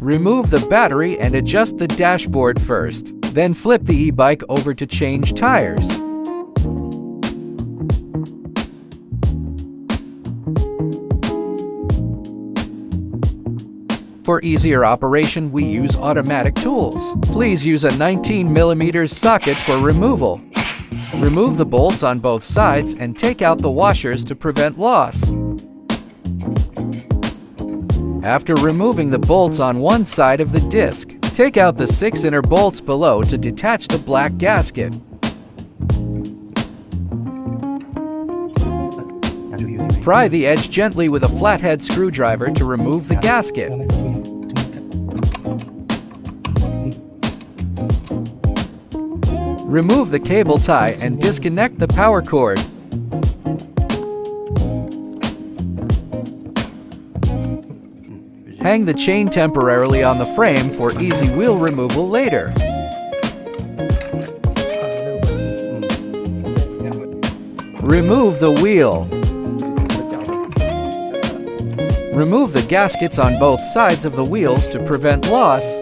Remove the battery and adjust the dashboard first. Then flip the e-bike over to change tires. For easier operation, we use automatic tools. Please use a 19mm socket for removal. Remove the bolts on both sides and take out the washers to prevent loss. After removing the bolts on one side of the disc, take out the 6 inner bolts below to detach the black gasket. Pry the edge gently with a flathead screwdriver to remove the gasket. Remove the cable tie and disconnect the power cord. Hang the chain temporarily on the frame for easy wheel removal later. Remove the wheel. Remove the gaskets on both sides of the wheels to prevent loss.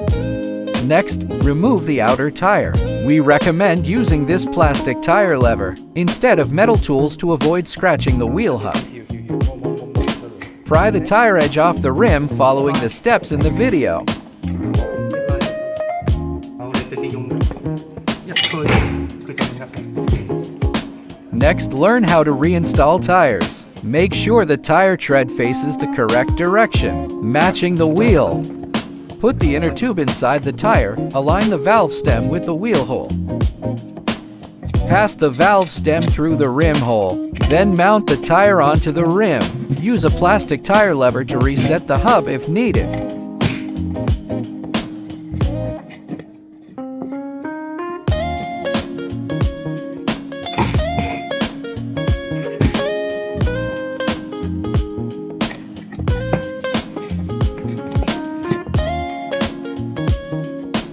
Next, remove the outer tire. We recommend using this plastic tire lever instead of metal tools to avoid scratching the wheel hub. Pry the tire edge off the rim following the steps in the video. Next, learn how to reinstall tires. Make sure the tire tread faces the correct direction, matching the wheel. Put the inner tube inside the tire, align the valve stem with the wheel hole. Pass the valve stem through the rim hole, then mount the tire onto the rim. Use a plastic tire lever to reset the hub if needed.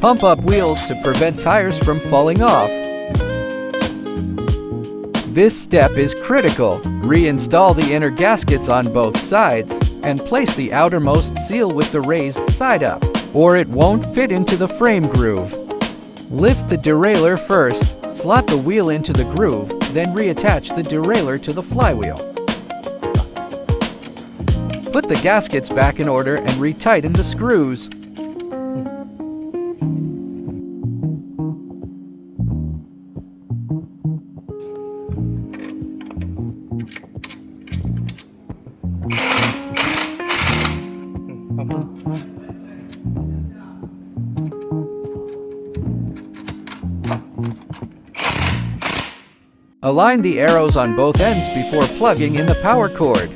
Pump up wheels to prevent tires from falling off. This step is critical. Reinstall the inner gaskets on both sides and place the outermost seal with the raised side up, or it won't fit into the frame groove. Lift the derailleur first, slot the wheel into the groove, then reattach the derailleur to the flywheel. Put the gaskets back in order and retighten the screws. Align the arrows on both ends before plugging in the power cord.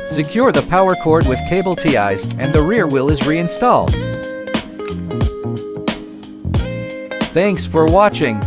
Secure the power cord with cable ties and the rear wheel is reinstalled. Thanks for watching.